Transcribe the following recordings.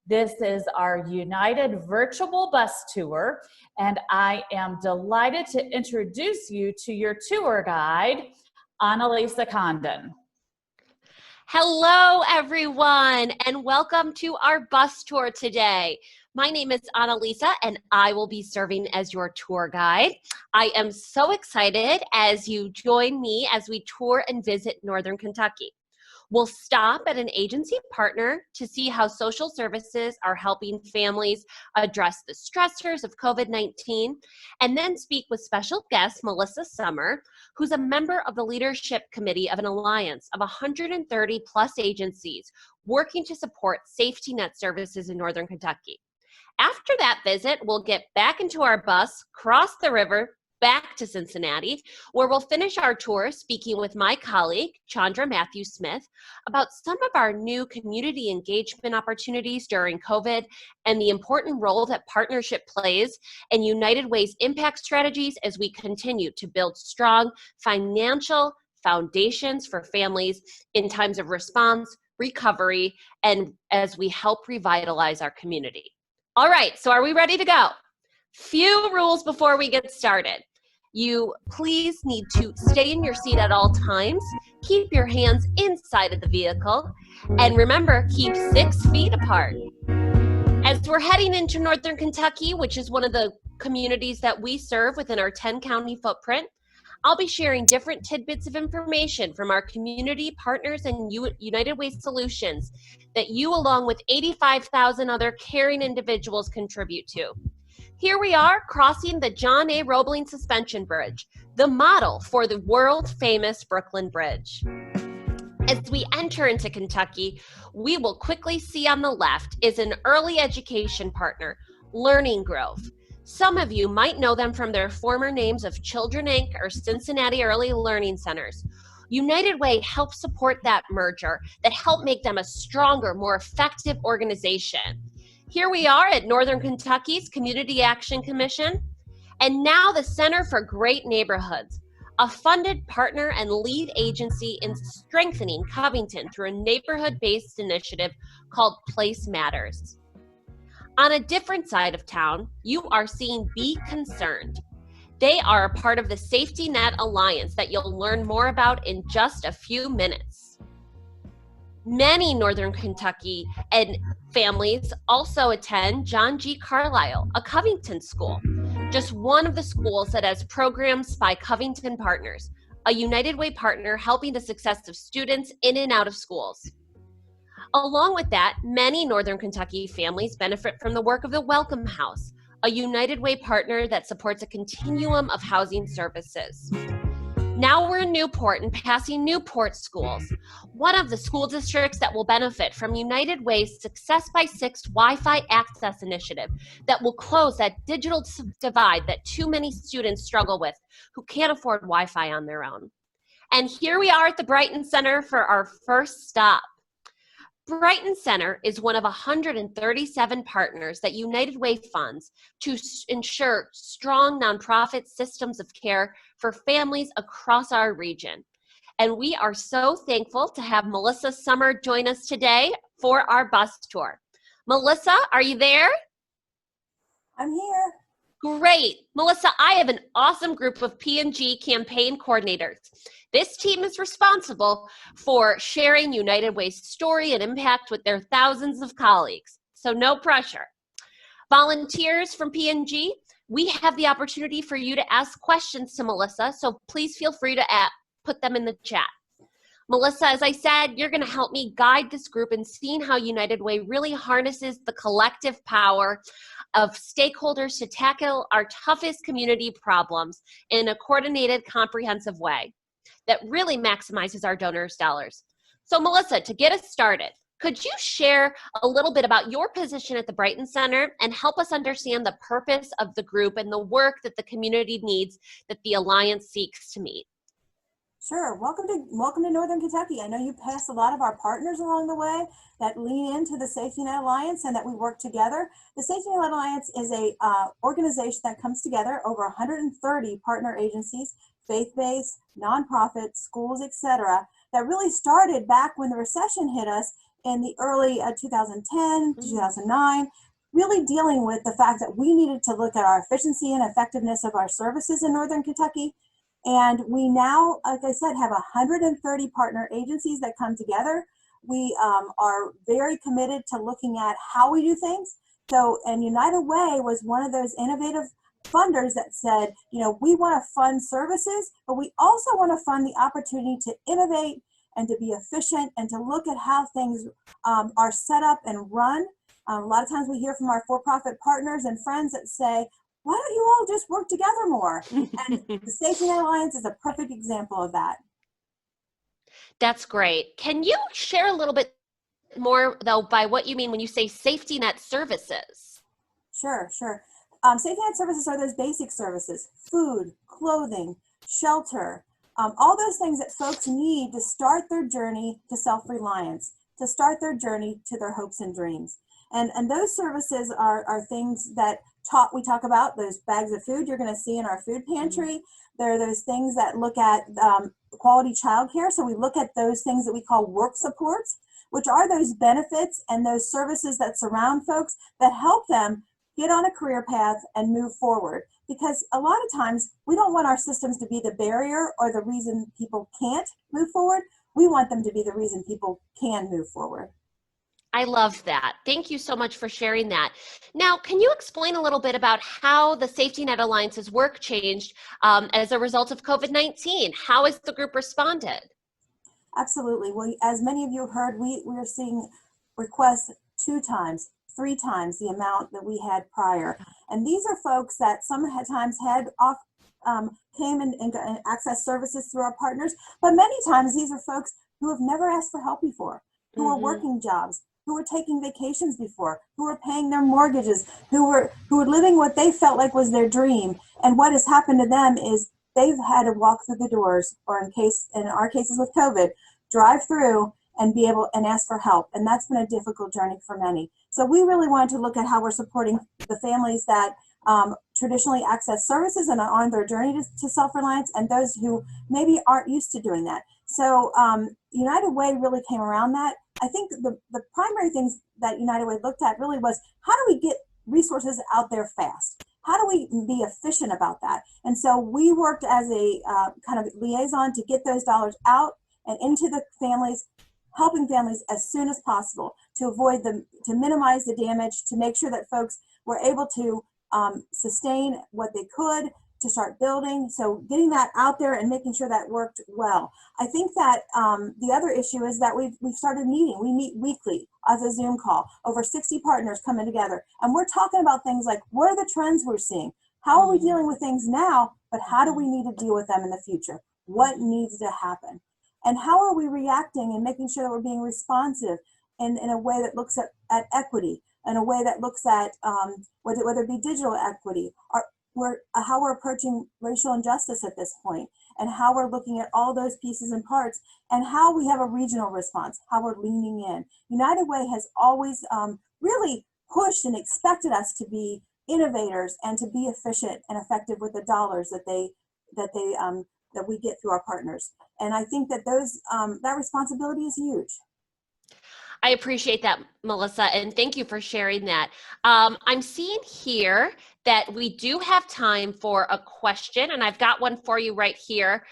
This is our United Virtual Bus Tour, and I am delighted to introduce you to your tour guide, Annalisa Condon. Hello, everyone, and welcome to our bus tour today. My name is Annalisa, and I will be serving as your tour guide. I am so excited as you join me as we tour and visit Northern Kentucky. We'll stop at an agency partner to see how social services are helping families address the stressors of COVID-19, and then speak with special guest Melissa Summer, who's a member of the leadership committee of an alliance of 130 plus agencies working to support safety net services in Northern Kentucky. After that visit, we'll get back into our bus, cross the river, back to Cincinnati, where we'll finish our tour speaking with my colleague, Chandra Matthews-Smith, about some of our new community engagement opportunities during COVID and the important role that partnership plays in United Way's impact strategies as we continue to build strong financial foundations for families in times of response, recovery, and as we help revitalize our community. All right, so are we ready to go? Few rules before we get started. You please need to stay in your seat at all times, keep your hands inside of the vehicle, and remember, keep 6 feet apart. As we're heading into Northern Kentucky, which is one of the communities that we serve within our 10-county footprint, I'll be sharing different tidbits of information from our community partners and United Way Solutions that you, along with 85,000 other caring individuals, contribute to. Here we are crossing the John A. Roebling Suspension Bridge, the model for the world-famous Brooklyn Bridge. As we enter into Kentucky, we will quickly see on the left is an early education partner, Learning Grove. Some of you might know them from their former names of Children Inc. or Cincinnati Early Learning Centers. United Way helped support that merger that helped make them a stronger, more effective organization. Here we are at Northern Kentucky's Community Action Commission, and now the Center for Great Neighborhoods, a funded partner and lead agency in strengthening Covington through a neighborhood-based initiative called Place Matters. On a different side of town, you are seeing Be Concerned. They are a part of the Safety Net Alliance that you'll learn more about in just a few minutes. Many Northern Kentucky and families also attend John G. Carlisle, a Covington school, just one of the schools that has programs by Covington Partners, a United Way partner helping the success of students in and out of schools. Along with that, many Northern Kentucky families benefit from the work of the Welcome House, a United Way partner that supports a continuum of housing services. Now we're in Newport and passing Newport schools, one of the school districts that will benefit from United Way's Success by 6 Wi-Fi access initiative that will close that digital divide that too many students struggle with who can't afford Wi-Fi on their own. And here we are at the Brighton Center for our first stop. Brighton Center is one of 137 partners that United Way funds to ensure strong nonprofit systems of care for families across our region. And we are so thankful to have Melissa Summer join us today for our bus tour. Melissa, are you there? I'm here. Great. Melissa, I have an awesome group of P&G campaign coordinators. This team is responsible for sharing United Way's story and impact with their thousands of colleagues, so no pressure. Volunteers from P&G, we have the opportunity for you to ask questions to Melissa, so please feel free to put them in the chat. Melissa, as I said, you're going to help me guide this group in seeing how United Way really harnesses the collective power of stakeholders to tackle our toughest community problems in a coordinated, comprehensive way that really maximizes our donors' dollars. So Melissa, to get us started, could you share a little bit about your position at the Brighton Center and help us understand the purpose of the group and the work that the community needs that the Alliance seeks to meet? Sure. Welcome to Northern Kentucky. I know you passed a lot of our partners along the way that lean into the Safety Net Alliance and that we work together. The Safety Net Alliance is a organization that comes together over 130 partner agencies, faith-based, nonprofits, schools, etc., that really started back when the recession hit us in the early 2010, 2009, really dealing with the fact that we needed to look at our efficiency and effectiveness of our services in Northern Kentucky. And we now, like I said, have 130 partner agencies that come together. We are very committed to looking at how we do things. So, and United Way was one of those innovative funders that said, you know, we want to fund services, but we also want to fund the opportunity to innovate and to be efficient and to look at how things are set up and run. A lot of times we hear from our for-profit partners and friends that say, why don't you all just work together more? And the Safety Net Alliance is a perfect example of that. That's great. Can you share a little bit more, though, by what you mean when you say safety net services? Sure. Safety net services are those basic services: food, clothing, shelter, all those things that folks need to start their journey to self-reliance, to start their journey to their hopes and dreams. And those services are things that we talk about, those bags of food you're going to see in our food pantry. There are those things that look at quality childcare. So we look at those things that we call work supports, which are those benefits and those services that surround folks that help them get on a career path and move forward. Because a lot of times we don't want our systems to be the barrier or the reason people can't move forward. We want them to be the reason people can move forward. I love that. Thank you so much for sharing that. Now, can you explain a little bit about how the Safety Net Alliance's work changed as a result of COVID-19? How has the group responded? Absolutely. Well, as many of you heard, we are seeing requests 2 times, 3 times the amount that we had prior. And these are folks that sometimes had came and accessed services through our partners, but many times these are folks who have never asked for help before, who are working jobs, who were taking vacations before, who were paying their mortgages, who were living what they felt like was their dream. And what has happened to them is they've had to walk through the doors, or in our cases with COVID, drive through and be able and ask for help. And that's been a difficult journey for many. So we really wanted to look at how we're supporting the families that traditionally access services and are on their journey to self-reliance, and those who maybe aren't used to doing that. So United Way really came around that. I think the primary things that United Way looked at really was, how do we get resources out there fast? How do we be efficient about that? And so we worked as a kind of liaison to get those dollars out and into the families, helping families as soon as possible to to minimize the damage, to make sure that folks were able to sustain what they could, to start building. So getting that out there and making sure that worked well. I think that the other issue is that we've started meeting. We meet weekly as a Zoom call, over 60 partners coming together. And we're talking about things like, what are the trends we're seeing? How are we dealing with things now, but how do we need to deal with them in the future? What needs to happen? And how are we reacting and making sure that we're being responsive in a way that looks at equity, in a way that looks at whether it be digital equity, or how we're approaching racial injustice at this point, and how we're looking at all those pieces and parts, and how we have a regional response, how we're leaning in. United Way has always really pushed and expected us to be innovators and to be efficient and effective with the dollars that we get through our partners. And I think that that responsibility is huge. I appreciate that, Melissa, and thank you for sharing that. I'm seeing here that we do have time for a question, and I've got one for you right here.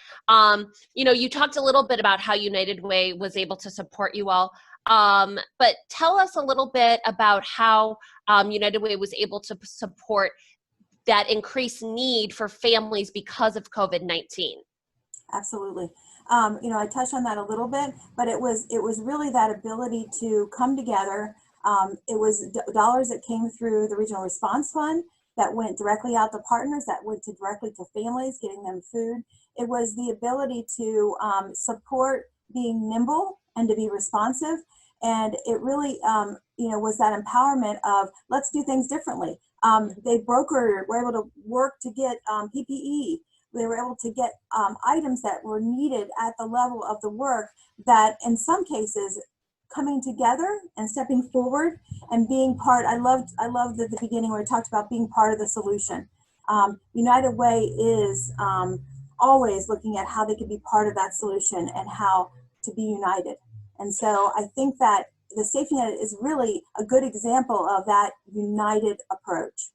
You talked a little bit about how United Way was able to support you all, but tell us a little bit about how United Way was able to support that increased need for families because of COVID-19. Absolutely. I touched on that a little bit, but it was really that ability to come together. It was dollars that came through the Regional Response Fund that went directly out to partners, that went directly to families, getting them food. It was the ability to support being nimble and to be responsive. And it really, was that empowerment of, let's do things differently. They were able to work to get PPE. They were able to get items that were needed at the level of the work, that in some cases, coming together and stepping forward and being part. I loved at the beginning where I talked about being part of the solution. United Way is always looking at how they can be part of that solution and how to be united. And so I think that the safety net is really a good example of that united approach.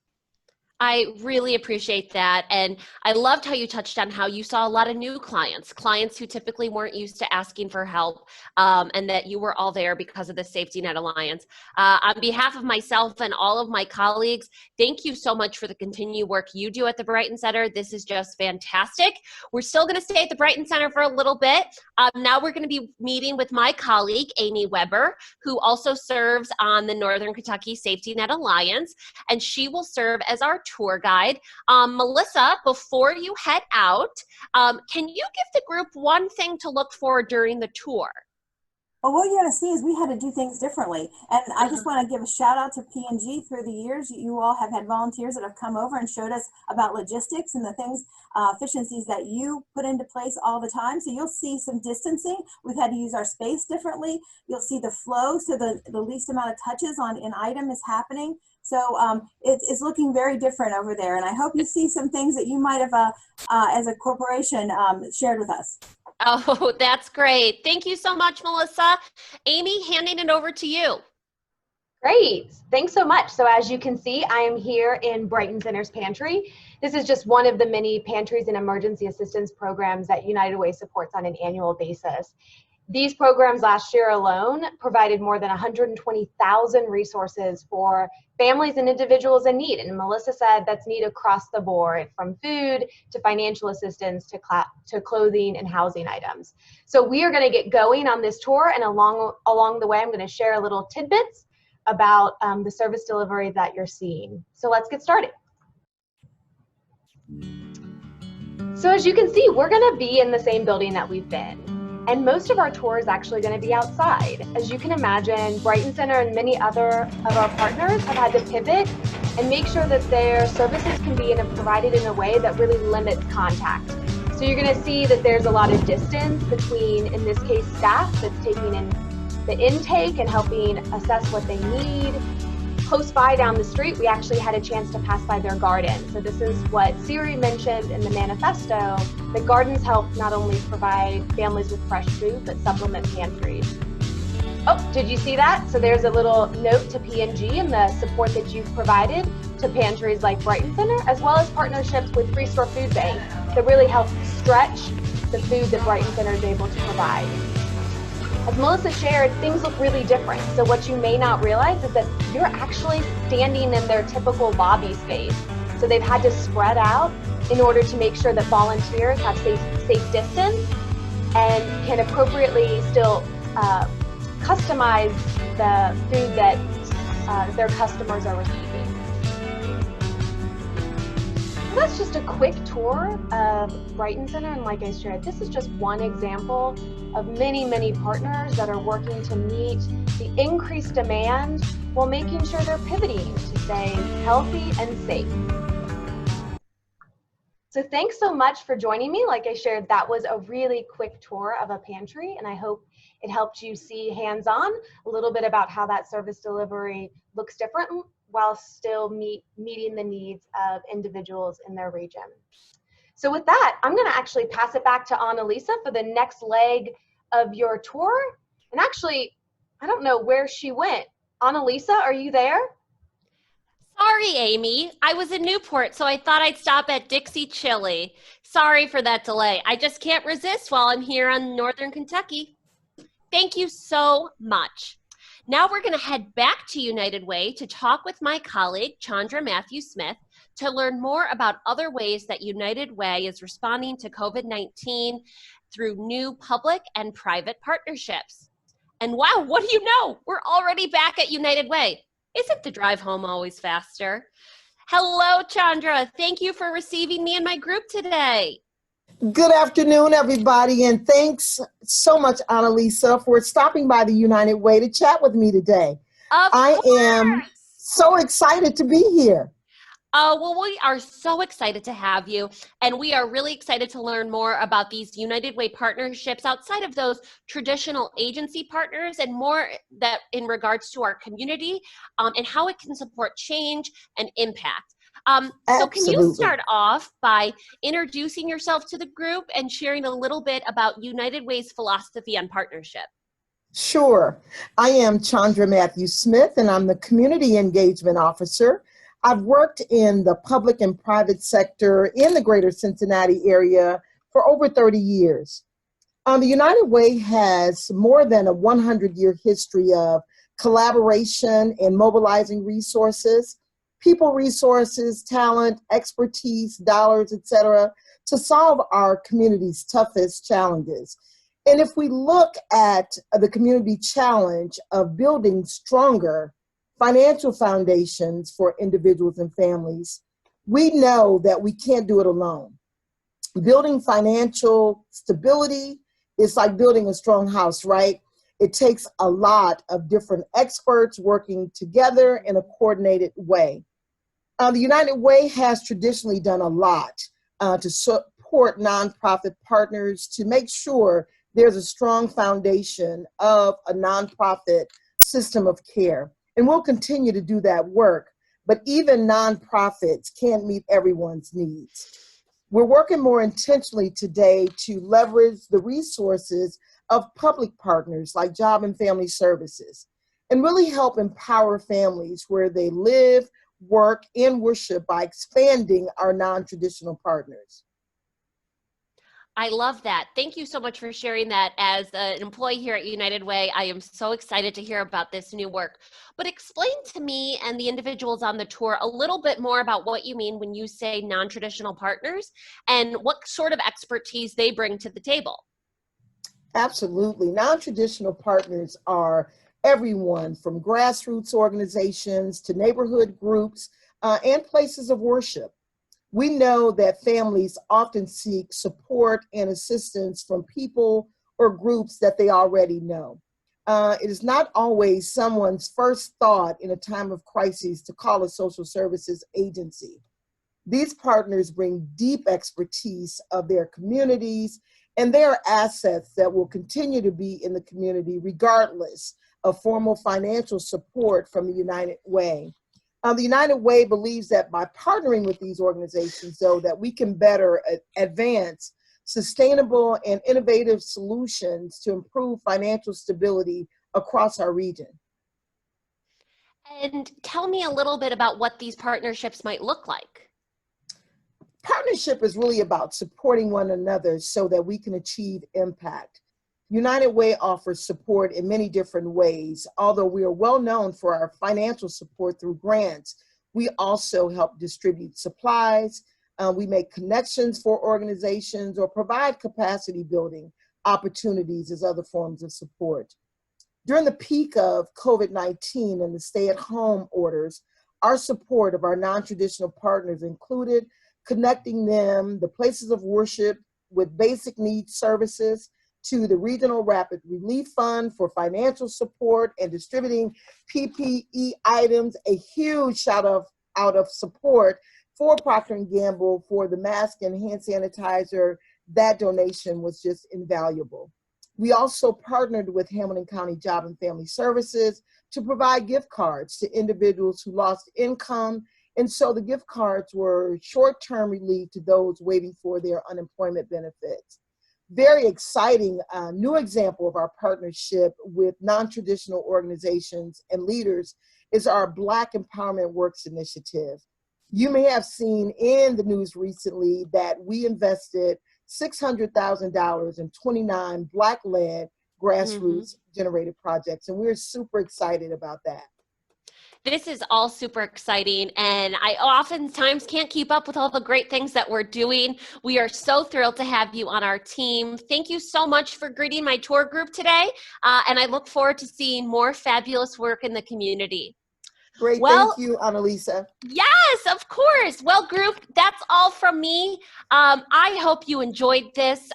I really appreciate that. And I loved how you touched on how you saw a lot of new clients who typically weren't used to asking for help, and that you were all there because of the Safety Net Alliance. On behalf of myself and all of my colleagues, thank you so much for the continued work you do at the Brighton Center. This is just fantastic. We're still going to stay at the Brighton Center for a little bit. Now we're going to be meeting with my colleague, Amy Weber, who also serves on the Northern Kentucky Safety Net Alliance, and she will serve as our tour guide. Melissa, before you head out, can you give the group one thing to look for during the tour? Well, what you're going to see is we had to do things differently. And I just want to give a shout out to P&G. Through the years, you all have had volunteers that have come over and showed us about logistics and the things, efficiencies that you put into place all the time. So you'll see some distancing. We've had to use our space differently. You'll see the flow, so the least amount of touches on an item is happening. So it's looking very different over there. And I hope you see some things that you might have, as a corporation, shared with us. Oh, that's great. Thank you so much, Melissa. Amy, handing it over to you. Great. Thanks so much. So as you can see, I am here in Brighton Center's pantry. This is just one of the many pantries and emergency assistance programs that United Way supports on an annual basis. These programs last year alone provided more than 120,000 resources for families and individuals in need. And Melissa said that's need across the board, from food to financial assistance to clothing and housing items. So we are going to get going on this tour, and along the way, I'm going to share a little tidbits about the service delivery that you're seeing. So let's get started. So as you can see, we're going to be in the same building that we've been. And most of our tour is actually going to be outside. As you can imagine, Brighton Center and many other of our partners have had to pivot and make sure that their services can be provided in a way that really limits contact. So you're going to see that there's a lot of distance between, in this case, staff that's taking in the intake and helping assess what they need. Close by down the street, we actually had a chance to pass by their garden. So this is what Siri mentioned in the manifesto, that gardens help not only provide families with fresh food, but supplement pantries. Oh, did you see that? So there's a little note to P&G and the support that you've provided to pantries like Brighton Center, as well as partnerships with Freestore Food Bank that really help stretch the food that Brighton Center is able to provide. As Melissa shared, things look really different. So what you may not realize is that you're actually standing in their typical lobby space. So they've had to spread out in order to make sure that volunteers have safe distance and can appropriately still customize the food that their customers are receiving. So that's just a quick tour of Brighton Center, and like I shared, this is just one example of many, many partners that are working to meet the increased demand while making sure they're pivoting to stay healthy and safe. So thanks so much for joining me. Like I shared, that was a really quick tour of a pantry, and I hope it helped you see hands-on a little bit about how that service delivery looks different while still meeting the needs of individuals in their region. So with that, I'm going to actually pass it back to Annalisa for the next leg of your tour. And actually, I don't know where she went. Annalisa, are you there? Sorry, Amy. I was in Newport, so I thought I'd stop at Dixie Chili. Sorry for that delay. I just can't resist while I'm here on Northern Kentucky. Thank you so much. Now we're going to head back to United Way to talk with my colleague, Chandra Matthew-Smith, to learn more about other ways that United Way is responding to COVID-19 through new public and private partnerships. And wow, what do you know? We're already back at United Way. Isn't the drive home always faster? Hello, Chandra. Thank you for receiving me and my group today. Good afternoon, everybody, and thanks so much, Annalisa, for stopping by the United Way to chat with me today. I am so excited to be here. Well, we are so excited to have you, and we are really excited to learn more about these United Way partnerships outside of those traditional agency partners, and more that in regards to our community and how it can support change and impact. So can you start off by introducing yourself to the group and sharing a little bit about United Way's philosophy on partnership? Sure. I am Chandra Matthew Smith, and I'm the Community Engagement Officer. I've worked in the public and private sector in the greater Cincinnati area for over 30 years. The United Way has more than a 100-year history of collaboration and mobilizing resources, people resources, talent, expertise, dollars, etc., to solve our community's toughest challenges. And if we look at the community challenge of building stronger financial foundations for individuals and families, we know that we can't do it alone. Building financial stability is like building a strong house, right? It takes a lot of different experts working together in a coordinated way. The United Way has traditionally done a lot to support nonprofit partners to make sure there's a strong foundation of a nonprofit system of care. And we'll continue to do that work, but even nonprofits can't meet everyone's needs. We're working more intentionally today to leverage the resources of public partners like Job and Family Services and really help empower families where they live, work, and worship by expanding our non-traditional partners. I love that. Thank you so much for sharing that. As an employee here at United Way, I am so excited to hear about this new work. But explain to me and the individuals on the tour a little bit more about what you mean when you say non-traditional partners and what sort of expertise they bring to the table. Absolutely. Non-traditional partners are everyone from grassroots organizations to neighborhood groups and places of worship. We know that families often seek support and assistance from people or groups that they already know. It is not always someone's first thought in a time of crisis to call a social services agency. These partners bring deep expertise of their communities, and they are assets that will continue to be in the community regardless of formal financial support from the United Way. The United Way believes that by partnering with these organizations, though, that we can better advance sustainable and innovative solutions to improve financial stability across our region. And tell me a little bit about what these partnerships might look like. Partnership is really about supporting one another so that we can achieve impact. United Way offers support in many different ways. Although we are well known for our financial support through grants, we also help distribute supplies. We make connections for organizations or provide capacity building opportunities as other forms of support. During the peak of COVID-19 and the stay-at-home orders, our support of our non-traditional partners included connecting them, the places of worship, with basic needs services, to the Regional Rapid Relief Fund for financial support and distributing PPE items, a huge shout out of support for Procter & Gamble for the mask and hand sanitizer. That donation was just invaluable. We also partnered with Hamilton County Job and Family Services to provide gift cards to individuals who lost income. And so the gift cards were short-term relief to those waiting for their unemployment benefits. Very exciting new example of our partnership with non-traditional organizations and leaders is our Black Empowerment Works initiative. You may have seen in the news recently that we invested $600,000 in 29 Black-led grassroots generated projects, and we're super excited about that. This is all super exciting, and I oftentimes can't keep up with all the great things that we're doing. We are so thrilled to have you on our team. Thank you so much for greeting my tour group today, and I look forward to seeing more fabulous work in the community. Great, thank you, Annalisa. Yes, of course. Well, group, that's all from me. I hope you enjoyed this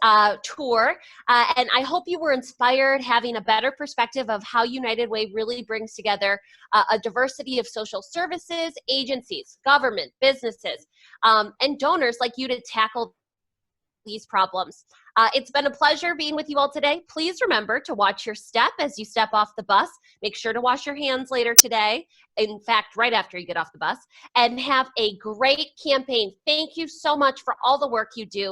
tour, and I hope you were inspired, having a better perspective of how United Way really brings together a diversity of social services, agencies, government, businesses, and donors like you to tackle these problems. It's been a pleasure being with you all today. Please remember to watch your step as you step off the bus. Make sure to wash your hands later today. In fact, right after you get off the bus, and have a great campaign. Thank you so much for all the work you do.